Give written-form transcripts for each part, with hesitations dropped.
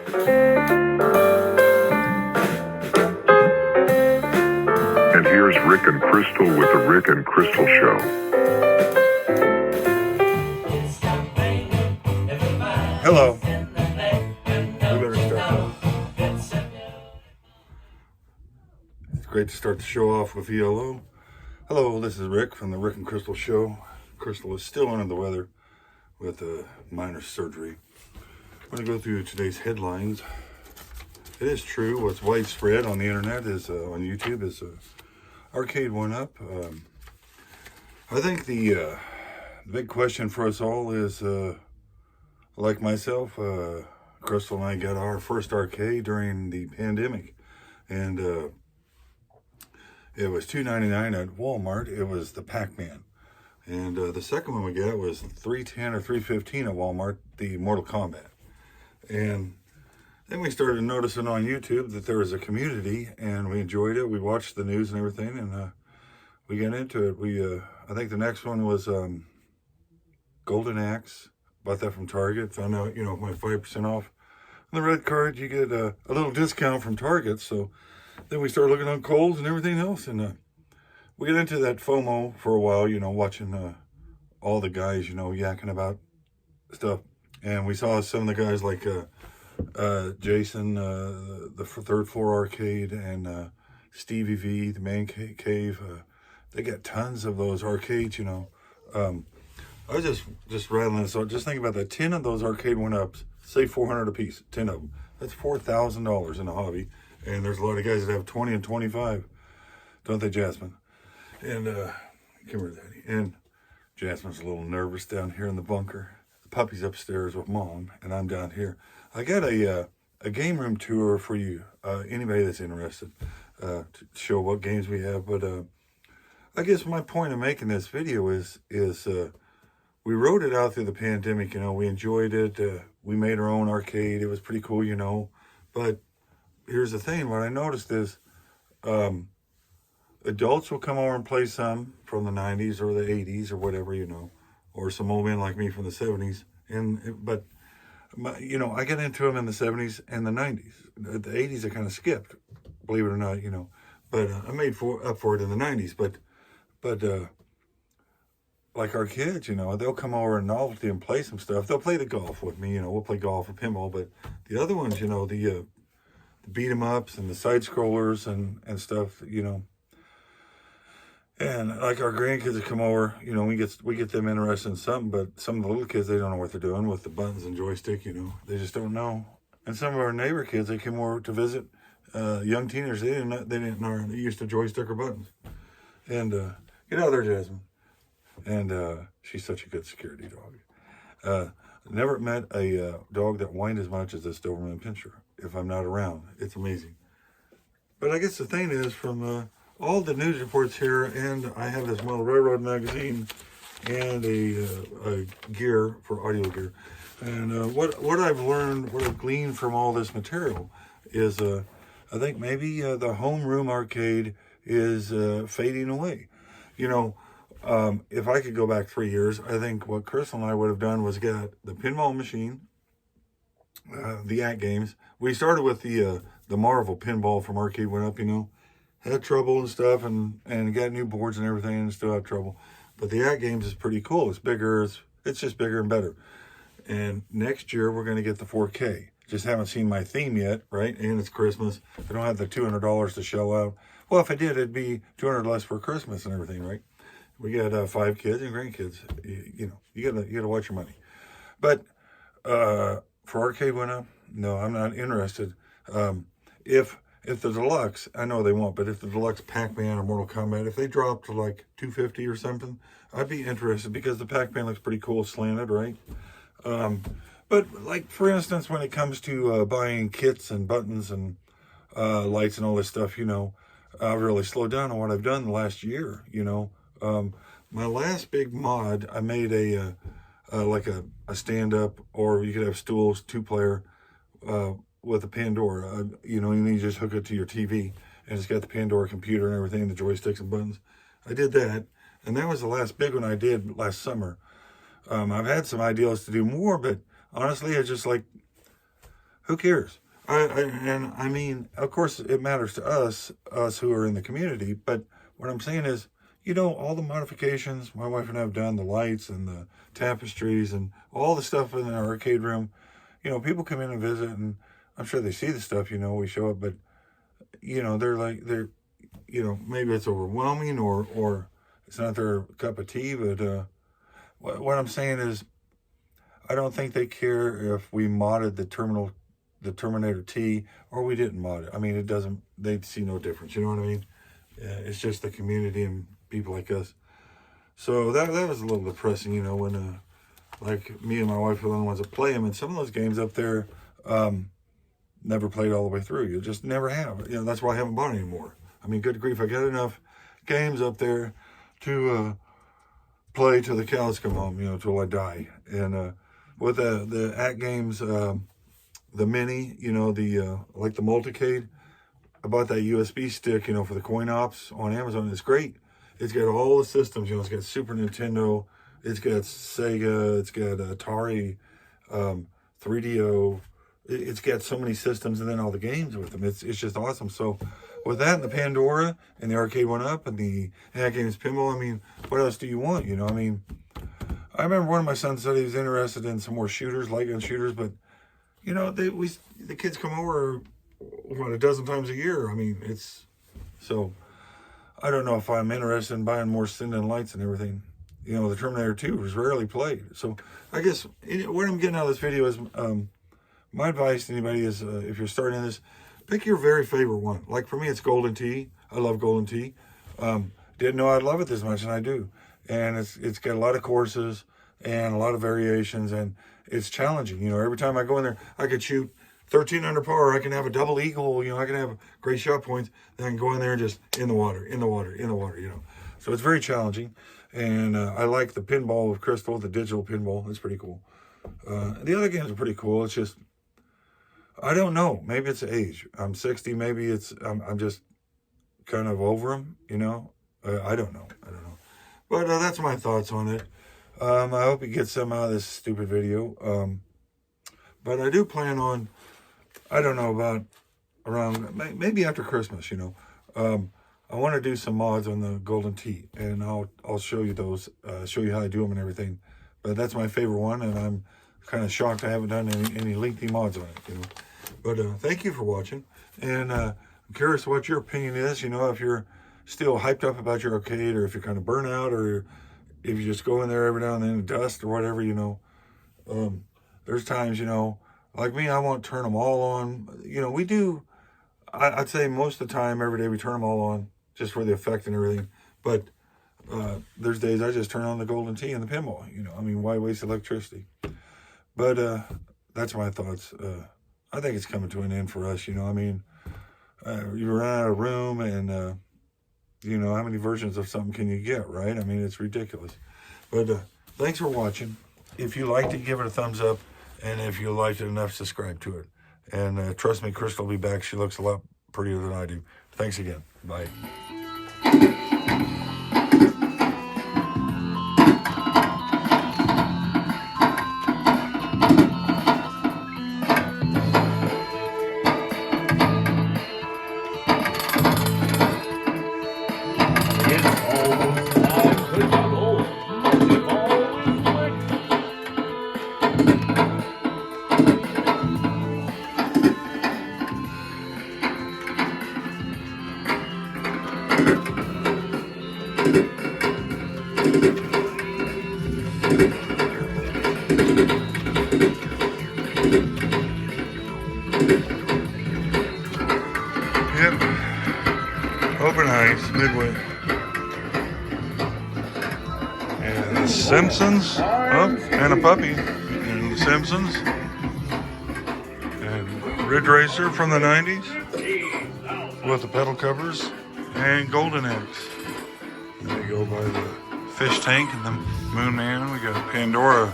And here's Rick and Crystal with the Rick and Crystal Show. Hello. We better start now. It's great to start the show off with ELO. Hello, this is Rick from the Rick and Crystal Show. Crystal is still under the weather with a minor surgery. I'm going to go through today's headlines. It is true, what's widespread on the internet is on YouTube is Arcade1up. I think the big question for us all is, like myself, Crystal and I got our first arcade during the pandemic, and it was $2.99 at Walmart. It was the Pac-Man, and the second one we got was $3.10 or $3.15 at Walmart, the Mortal Kombat. And then we started noticing on YouTube that there was a community, and we enjoyed it. We watched the news and everything, and we got into it. I think the next one was Golden Axe. Bought that from Target. Found out, my 5% off on the red card, you get a little discount from Target. So then we started looking on Kohl's and everything else, and we got into that FOMO for a while. Watching all the guys, yakking about stuff, and we saw some of the guys like Jason, the Third Floor Arcade, and Stevie V, the Man Cave. They got tons of those arcades, I was just rattling this out. Just think about that. 10 of those Arcade1ups, say $400 a piece, 10 of them. That's $4,000 in the hobby. And there's a lot of guys that have 20 and 25. Don't they, Jasmine? And, come here, Daddy. And Jasmine's a little nervous down here in the bunker. The puppy's upstairs with Mom, and I'm down here. I got a game room tour for you, anybody that's interested, to show what games we have. But I guess my point of making this video is we rode it out through the pandemic. We enjoyed it. We made our own arcade. It was pretty cool, But here's the thing. What I noticed is adults will come over and play some from the 90s or the 80s or whatever, or some old men like me from the 70s. But I got into them in the 70s and the 90s. The 80s I kind of skipped, believe it or not, But I made up for it in the 90s. But like our kids, they'll come over in novelty and play some stuff. They'll play the golf with me, we'll play golf or pinball. But the other ones, the beat 'em ups and the side scrollers and stuff, And like our grandkids that come over, we get them interested in something. But some of the little kids, they don't know what they're doing with the buttons and joystick. They just don't know. And some of our neighbor kids, they came over to visit. Young teenagers, they didn't know they used to joystick or buttons. And get out of there, Jasmine. And she's such a good security dog. Never met a dog that whined as much as this Doberman Pinscher. If I'm not around, it's amazing. But I guess the thing is, from all the news reports here, and I have this Model Railroad magazine and a gear for audio gear. And what I've learned, what I've gleaned from all this material is, I think maybe the homeroom arcade is fading away. If I could go back 3 years, I think what Crystal and I would have done was get the pinball machine, the AT games. We started with the Marvel pinball from Arcade1up, had trouble and stuff, and got new boards and everything, and still have trouble. But the AT games is pretty cool. It's bigger. It's just bigger and better. And next year we're going to get the 4K. Just haven't seen my theme yet, right? And it's Christmas. I don't have the $200 to shell out. Well, if I did, it'd be $200 less for Christmas and everything, right? We got 5 kids and grandkids. You gotta watch your money. But for Arcade1up, no, I'm not interested. If the deluxe, I know they won't, but if the deluxe Pac-Man or Mortal Kombat, if they dropped to like $250 or something, I'd be interested because the Pac-Man looks pretty cool slanted, right? But like, for instance, when it comes to buying kits and buttons and lights and all this stuff, I've really slowed down on what I've done the last year, My last big mod, I made a stand-up, or you could have stools, 2-player, with a Pandora. You just hook it to your TV, and it's got the Pandora computer and everything, the joysticks and buttons. I did that, and that was the last big one I did last summer. I've had some ideas to do more, but honestly, I just like, Who cares? I mean, of course, it matters to us who are in the community. But what I'm saying is, all the modifications my wife and I have done, the lights and the tapestries and all the stuff in our arcade room. People come in and visit, and I'm sure they see the stuff. We show up, but they're maybe it's overwhelming or it's not their cup of tea. But what I'm saying is, I don't think they care if we modded the Terminator T, or we didn't mod it. I mean, they see no difference. You know what I mean? It's just the community and people like us. So that was a little depressing, when like me and my wife were the only ones that play them, and some of those games up there never played all the way through. You just never have. That's why I haven't bought any more. I mean, good grief, I got enough games up there to play till the cows come home, till I die. And with the Act Games, the mini, like the Multicade, I bought that USB stick, for the coin ops on Amazon. It's great. It's got all the systems, it's got Super Nintendo, it's got Sega, it's got Atari, 3DO. It's got so many systems, and then all the games with them. It's just awesome. So with that and the Pandora and the Arcade1up and the Act Games Pinball, I mean, what else do you want? I mean, I remember one of my sons said he was interested in some more shooters, light gun shooters, but the kids come over, a dozen times a year. I mean, so I don't know if I'm interested in buying more Sinden lights and everything. The Terminator 2 is rarely played. So I guess what I'm getting out of this video is, my advice to anybody is, if you're starting this, pick your very favorite one. Like for me, it's Golden Tee. I love Golden Tee. Didn't know I'd love it this much, and I do. And it's got a lot of courses and a lot of variations, and it's challenging. Every time I go in there, I could shoot 13 under par. I can have a double eagle. I can have great shot points. Then I can go in there and just in the water. So it's very challenging. And I like the pinball with Crystal, the digital pinball. It's pretty cool. The other games are pretty cool. It's just, I don't know. Maybe it's age. I'm 60. Maybe I'm just kind of over them, I don't know. But that's my thoughts on it. I hope you get some out of this stupid video. But I do plan on, I don't know, about around, maybe after Christmas, I want to do some mods on the Golden Tee, and I'll show you those, show you how I do them and everything. But that's my favorite one, and I'm kind of shocked I haven't done any lengthy mods on it, But thank you for watching, and I'm curious what your opinion is, if you're still hyped up about your arcade, or if you're kind of burnt out, or if you just go in there every now and then and dust or whatever, there's times, like me, I won't turn them all on. We do, I'd say most of the time, every day we turn them all on just for the effect and everything. But there's days I just turn on the Golden Tee and the pinball, I mean, why waste electricity? But that's my thoughts. I think it's coming to an end for us, I mean, you run out of room, and how many versions of something can you get, right? I mean, it's ridiculous. But thanks for watching. If you liked it, give it a thumbs up. And if you liked it enough, subscribe to it. And trust me, Crystal will be back. She looks a lot prettier than I do. Thanks again. Bye. Yep. Open ice, midway. And the Simpsons. Oh, and a puppy. And the Simpsons. And Ridge Racer from the 90s. With the pedal covers. And Golden Axe. There you go by the fish tank and the Moon Man. We got Pandora.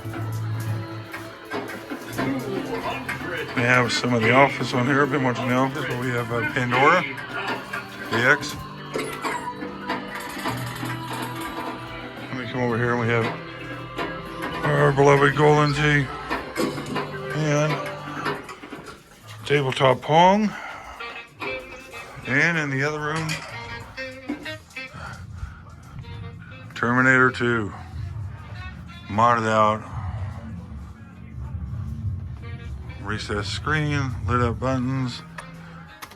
We have some of The Office on here. I've been watching The Office, but we have Pandora, the X. Let me come over here and we have our beloved Golden Tee. And tabletop Pong. And in the other room, Terminator 2. Modded out. Recessed screen, lit up buttons,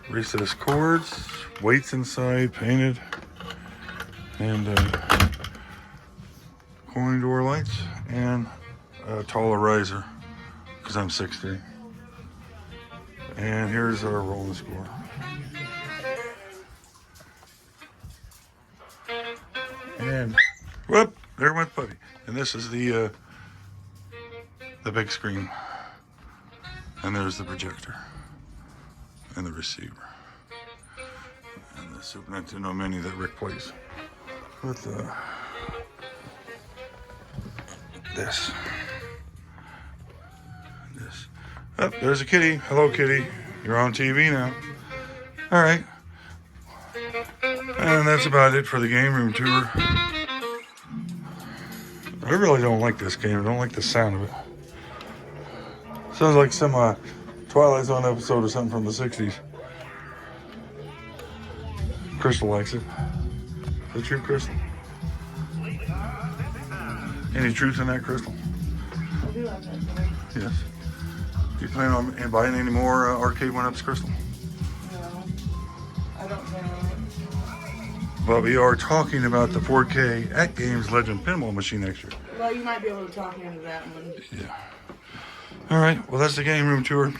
recessed cords, weights inside, painted, and coin door lights, and a taller riser, because I'm 6'3". And here's our rolling score. And whoop, there went Buddy. And this is the big screen. And there's the projector and the receiver and the Super Nintendo Mini that Rick plays with this. Oh, there's a kitty. Hello, kitty. You're on TV now. All right. And that's about it for the game room tour. I really don't like this game. I don't like the sound of it. Sounds like some Twilight Zone episode or something from the 60s. Crystal likes it. Is that true, Crystal? Any truth in that, Crystal? I do like that. Yes. Do you plan on buying any more Arcade1up's, Crystal? No, I don't plan on it. But we are talking about the 4K at Games Legend pinball machine next year. Well, you might be able to talk me into that one. Yeah. All right. Well, that's the game room tour.